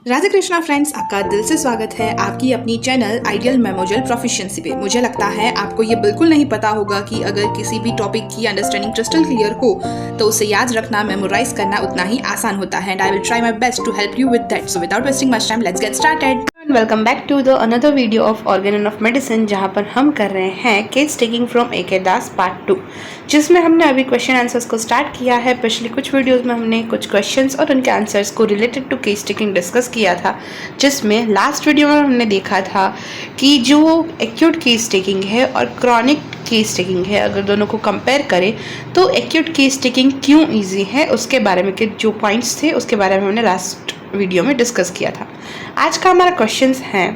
Radhe Krishna friends, आपका दिल से स्वागत है आपकी अपनी चैनल आइडियल मेमोरियल प्रोफिशिएंसी पे। मुझे लगता है आपको ये बिल्कुल नहीं पता होगा कि अगर किसी भी टॉपिक की अंडरस्टैंडिंग क्रिस्टल क्लियर हो तो उसे याद रखना, मेमोराइज करना उतना ही आसान होता है। And I will try my best to help you with that. So without wasting much time, let's get started. Welcome back to the another video of Organon of medicine, जहाँ पर हम कर रहे हैं case taking from A K. Das part 2, जिसमें हमने अभी question answers को स्टार्ट किया है। पिछले कुछ वीडियोस में हमने कुछ क्वेश्चंस और उनके आंसर्स को related to case taking discuss किया था, जिसमें लास्ट वीडियो में हमने देखा था कि जो एक्यूट केस टेकिंग है और क्रॉनिक केस टेकिंग है, अगर दोनों को कंपेयर करें तो एक्यूट केस टेकिंग क्यों ईजी है उसके बारे में के जो पॉइंट्स थे उसके बारे में हमने लास्ट वीडियो में डिस्कस किया था। आज का हमारा क्वेश्चंस है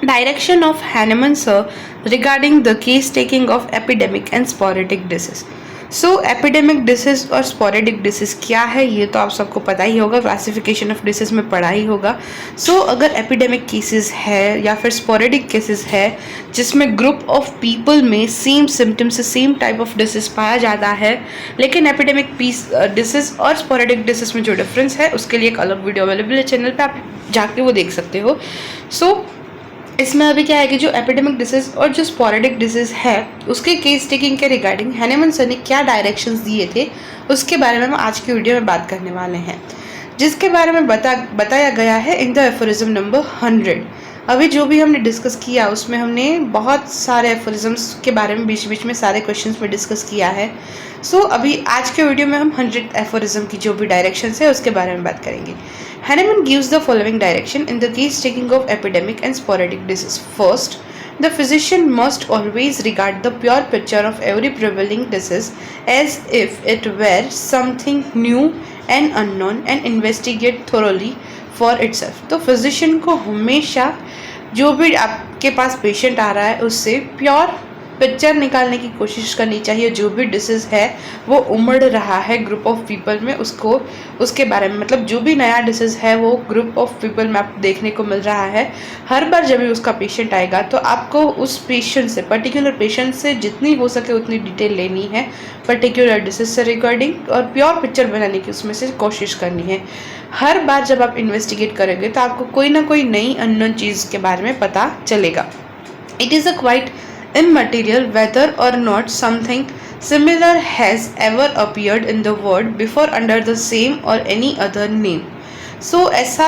direction of Hahnemann sir regarding the case taking of epidemic and sporadic disease. So epidemic disease और स्पोरेडिक डिसीज क्या है ये तो आप सबको पता ही होगा, क्लासिफिकेशन ऑफ डिसीज में पढ़ा ही होगा। सो अगर एपिडेमिक केसेस है या फिर स्पोरेडिक केसेस है जिसमें ग्रुप ऑफ पीपल में सेम सिम्टम्स से सेम टाइप ऑफ डिसीज पाया जाता है, लेकिन एपिडेमिक डिसीज और स्पोरेडिक डिसीज में जो डिफरेंस है उसके लिए एक अलग वीडियो अवेलेबल है चैनल पे, आप जाके वो देख सकते हो। सो इसमें अभी क्या है कि जो एपिडेमिक डिसीज और जो स्पोरेडिक डिसीज है उसके केस टेकिंग के रिगार्डिंग हैनेमन सर ने क्या डायरेक्शंस दिए थे उसके बारे में हम आज की वीडियो में बात करने वाले हैं, जिसके बारे में बताया गया है इन द एफोरिज्म नंबर 100। अभी जो भी हमने डिस्कस किया उसमें हमने बहुत सारे एफोरिज्म्स के बारे में बीच बीच में सारे क्वेश्चंस में डिस्कस किया है। सो अभी आज के वीडियो में हम 100 एफोरिज्म की जो भी डायरेक्शंस है उसके बारे में बात करेंगे। Hahnemann gives the following direction in the case taking of epidemic and sporadic disease. First, the physician must always regard the pure picture of every prevailing disease as if it were something new and unknown and investigate thoroughly for itself. तो physician को हमेशा जो भी आपके पास patient आ रहा है उससे pure picture निकालने की कोशिश करनी चाहिए। जो भी डिसीज है वो उमड़ रहा है ग्रुप ऑफ पीपल में, उसको उसके बारे में, मतलब जो भी नया डिसीज है वो ग्रुप ऑफ पीपल में आपको देखने को मिल रहा है। हर बार जब भी उसका पेशेंट आएगा तो आपको उस पेशेंट से, पर्टिकुलर पेशेंट से जितनी हो सके उतनी डिटेल लेनी है पर्टिकुलर डिसीज से रिगार्डिंग और प्योर पिक्चर बनाने की उसमें से कोशिश करनी है। हर बार जब आप इन्वेस्टिगेट करेंगे तो आपको कोई ना कोई नई अननोन चीज़ के बारे में पता चलेगा। It is a quite immaterial whether or not something similar has ever appeared in the world before under the same or any other name. So ऐसा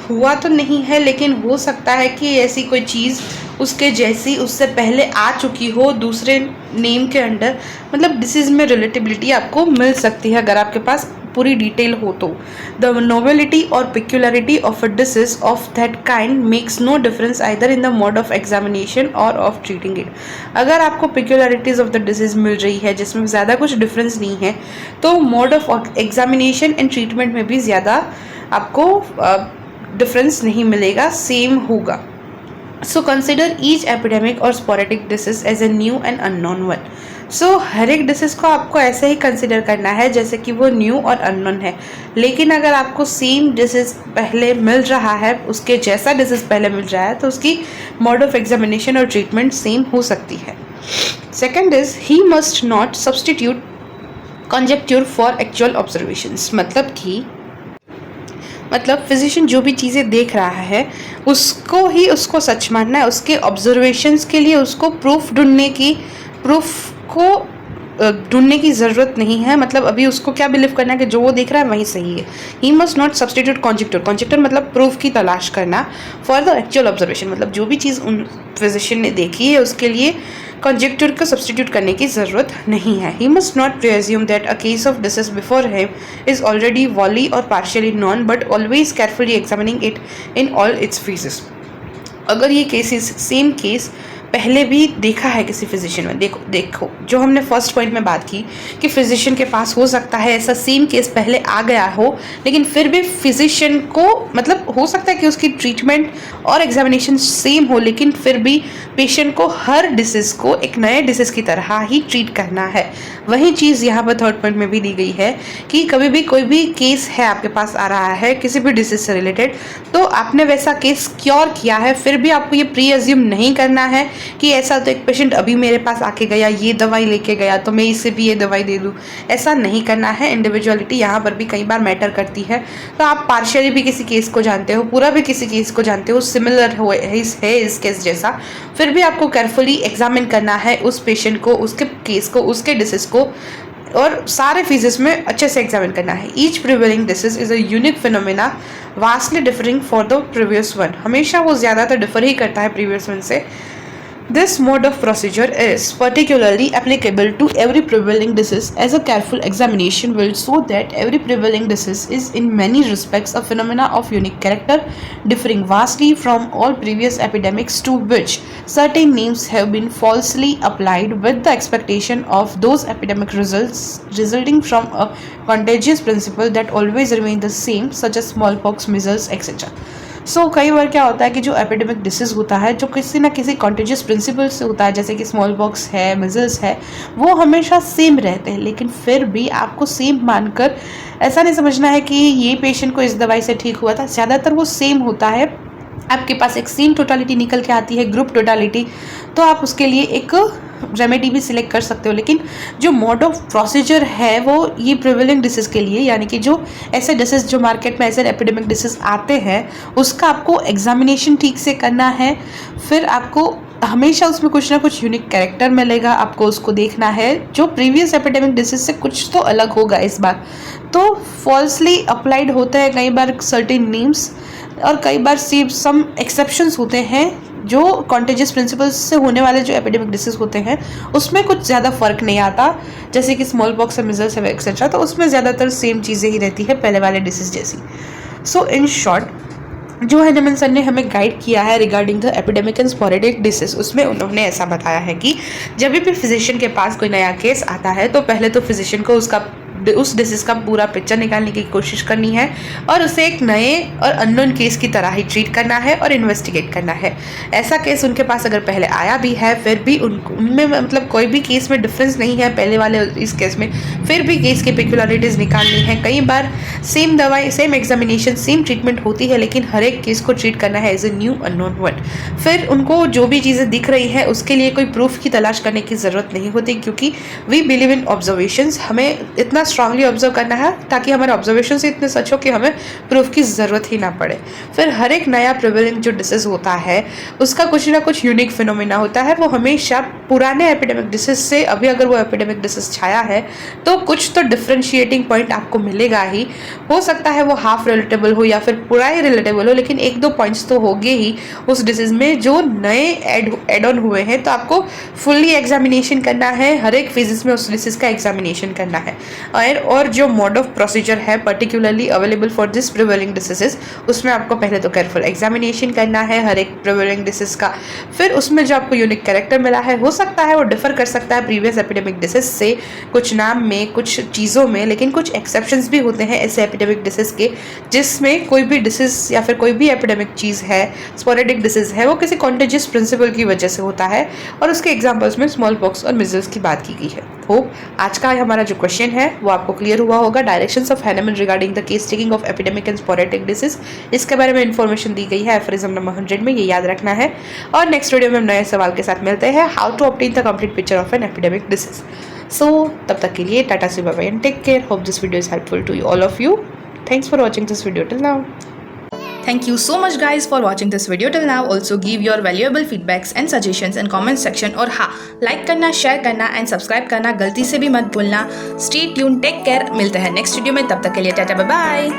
हुआ तो नहीं है, लेकिन हो सकता है कि ऐसी कोई चीज़ उसके जैसी उससे पहले आ चुकी हो दूसरे नेम के अंडर, मतलब डिसीज़ में रिलेटिबिलिटी आपको मिल सकती है अगर आपके पास पूरी डिटेल हो तो। द नोवेलिटी और peculiarity of a disease of that kind makes no difference either in the mode of examination और ऑफ ट्रीटिंग इट। अगर आपको पिक्युलरिटीज ऑफ द डिसीज मिल रही है जिसमें ज़्यादा कुछ डिफरेंस नहीं है तो mode of examination and treatment में भी ज़्यादा आपको डिफरेंस नहीं मिलेगा, सेम होगा। सो कंसिडर ईच एपिडेमिक और sporadic disease as a new and unknown one. सो हर एक डिसीज को आपको ऐसे ही कंसिडर करना है जैसे कि वो न्यू और अननोन है, लेकिन अगर आपको सेम डिसीज पहले मिल रहा है, उसके जैसा डिसीज पहले मिल रहा है तो उसकी मोड ऑफ एग्जामिनेशन और ट्रीटमेंट सेम हो सकती है। Second is he must not substitute conjecture for actual observations. मतलब फिजिशियन जो भी चीज़ें देख रहा है उसको ही उसको सच मानना है, उसके ऑब्जर्वेशंस के लिए उसको प्रूफ ढूंढने की ज़रूरत नहीं है। मतलब अभी उसको क्या बिलीव करना है कि जो वो देख रहा है वही सही है। ही मस्ट नॉट सब्सटीट्यूट कॉन्जेक्टर मतलब प्रूफ की तलाश करना फॉर द एक्चुअल ऑब्जर्वेशन, मतलब जो भी चीज़ उन फिजिशियन ने देखी है उसके लिए कॉन्जेक्टर को सब्सटीट्यूट करने की ज़रूरत नहीं है। He must not presume that a case of disease before him is already wholly और partially known but always carefully examining it in all its phases. अगर ये केसेस सेम केस पहले भी देखा है किसी फिजिशियन में, देखो जो हमने फर्स्ट पॉइंट में बात की कि फिजिशियन के पास हो सकता है ऐसा सेम केस पहले आ गया हो, लेकिन फिर भी फिजिशियन को, मतलब हो सकता है कि उसकी ट्रीटमेंट और एग्जामिनेशन सेम हो, लेकिन फिर भी पेशेंट को हर डिसीज़ को एक नए डिसीज़ की तरह ही ट्रीट करना है। वही चीज़ यहाँ पर थर्ड पॉइंट में भी दी गई है कि कभी भी कोई भी केस है आपके पास आ रहा है किसी भी डिसीज से रिलेटेड, तो आपने वैसा केस क्योर किया है, फिर भी आपको ये प्री अज्यूम नहीं करना है कि ऐसा तो एक पेशेंट अभी मेरे पास आके गया, ये दवाई लेके गया तो मैं इसे भी ये दवाई दे दूँ, ऐसा नहीं करना है। इंडिविजुअलिटी यहाँ पर भी कई बार मैटर करती है। तो आप पार्शियली भी किसी केस को जानते हो, पूरा भी किसी केस को जानते हो, सिमिलर है इस केस जैसा, फिर भी आपको केयरफुली एग्जामिन करना है उस पेशेंट को, उसके केस को, उसके डिसीज को, और सारे फेजेस में अच्छे से एग्जामिन करना है। Each prevailing disease is a unique phenomena vastly differing for the previous one. हमेशा वो ज़्यादातर डिफर ही करता है प्रीवियस वन से। This mode of procedure is particularly applicable to every prevailing disease, as a careful examination will show that every prevailing disease is in many respects a phenomena of unique character, differing vastly from all previous epidemics to which certain names have been falsely applied with the expectation of those epidemic results resulting from a contagious principle that always remain the same, such as smallpox, measles, etc. सो कई बार क्या होता है कि जो epidemic disease होता है जो किसी ना किसी कॉन्टेजियस प्रिंसिपल से होता है, जैसे कि स्मॉल पॉक्स है, मिजल्स है, वो हमेशा सेम रहते हैं, लेकिन फिर भी आपको सेम मानकर ऐसा नहीं समझना है कि ये पेशेंट को इस दवाई से ठीक हुआ था। ज़्यादातर वो सेम होता है। आपके पास एक सेम टोटालिटी निकल के आती है, ग्रुप टोटालिटी, तो आप उसके लिए एक रेमेडी भी सिलेक्ट कर सकते हो। लेकिन जो मोड ऑफ प्रोसीजर है वो ये प्रिवेलिंग डिसीज़ के लिए, यानी कि जो ऐसे डिसीज़ जो मार्केट में ऐसे एपिडेमिक डिसीज़ आते हैं उसका आपको एग्जामिनेशन ठीक से करना है। फिर आपको हमेशा उसमें कुछ ना कुछ यूनिक कैरेक्टर मिलेगा, आपको उसको देखना है जो प्रीवियस एपिडेमिक डिसीज से कुछ तो अलग होगा इस बार। तो फॉल्सली अप्लाइड होते हैं कई बार सर्टेन नेम्स, और कई बार सम एक्सेप्शंस होते हैं जो कॉन्टेजियस प्रिंसिपल्स से होने वाले जो एपिडेमिक डिसीज होते हैं उसमें कुछ ज़्यादा फर्क नहीं आता, जैसे कि स्मॉल पॉक्स, मिजल्स एक्सेट्रा, तो उसमें ज़्यादातर सेम चीज़ें ही रहती है पहले वाले डिसीज जैसी। सो इन शॉर्ट जो हैनेमन सर ने हमें गाइड किया है regarding the epidemic and sporadic disease, उसमें उन्होंने ऐसा बताया है कि जब भी फिजिशियन के पास कोई नया केस आता है तो पहले तो फिजिशियन को उस डिसीज़ का पूरा पिक्चर निकालने की कोशिश करनी है और उसे एक नए और अननोन केस की तरह ही ट्रीट करना है और इन्वेस्टिगेट करना है। ऐसा केस उनके पास अगर पहले आया भी है, फिर भी उनमें मतलब कोई भी केस में डिफरेंस नहीं है पहले वाले इस केस में, फिर भी केस की पेक्युलरिटीज़ निकालनी है। कई बार सेम दवाई, सेम एग्जामिनेशन, सेम ट्रीटमेंट होती है, लेकिन हर एक केस को ट्रीट करना है as a new unknown one. फिर उनको जो भी चीज़ें दिख रही है उसके लिए कोई प्रूफ की तलाश करने की ज़रूरत नहीं होती, क्योंकि वी बिलीव इन ऑब्जर्वेशंस। हमें इतना स्ट्रांगली ऑब्जर्व करना है ताकि हमारे ऑब्जर्वेशन से इतने सच हो कि हमें प्रूफ की ज़रूरत ही ना पड़े। फिर हर एक नया प्रिवेलिंग जो डिसीज़ होता है उसका कुछ ना कुछ यूनिक फिनोमेना होता है। वो हमेशा पुराने एपिडेमिक डिसीज़ से अभी अगर वो एपिडेमिक डिसीज़ छाया है तो कुछ तो डिफ्रेंशिएटिंग पॉइंट आपको मिलेगा ही। हो सकता है वो हाफ रिलेटेबल हो या फिर पूरा ही रिलेटेबल हो, लेकिन एक दो पॉइंट्स तो होंगे ही उस डिसीज़ में जो नए एड ऑन हुए हैं। तो आपको फुल्ली एग्जामिनेशन करना है, हर एक फेजेस में उस डिसीज़ का एग्जामिनेशन करना है। और जो मोड ऑफ प्रोसीजर है particularly available for this prevailing diseases, उसमें आपको पहले तो केयरफुल एग्जामिनेशन करना है हर एक प्रिवेलिंग डिसीज का। फिर उसमें जो आपको यूनिक कैरेक्टर मिला है, हो सकता है वो डिफर कर सकता है प्रीवियस एपिडेमिक डिसीज से कुछ नाम में, कुछ चीज़ों में, लेकिन कुछ एक्सेप्शंस भी होते हैं ऐसे एपिडेमिक डिसीज के जिसमें कोई भी डिसीज या फिर कोई भी एपिडेमिक चीज़ है, स्पोरेडिक डिसीज है, वो किसी कॉन्टेजियस प्रिंसिपल की वजह से होता है। और उसके एग्जाम्पल्स में स्मॉल पॉक्स और मिजल्स की बात की गई है। होप आज का हमारा जो क्वेश्चन है वो आपको क्लियर हुआ होगा। Directions of Hahnemann regarding the case taking of epidemic and sporadic disease, इसके बारे में इन्फॉर्मेशन दी गई है एफरिज्म नंबर 100 में, ये याद रखना है। और नेक्स्ट वीडियो में हम नए सवाल के साथ मिलते हैं, how to obtain the complete picture of an epidemic disease. So तब तक के लिए tata see bye and take care. Hope this video is helpful to all of you. Thanks for watching this video till now. Thank you so much guys for watching this video till now. Also give your valuable feedbacks and suggestions in comment section. और हाँ, like करना, share करना and subscribe करना गलती से भी मत भूलना। Stay tuned, take care। मिलते हैं next video में, तब तक के लिए टाटा बाय बाय।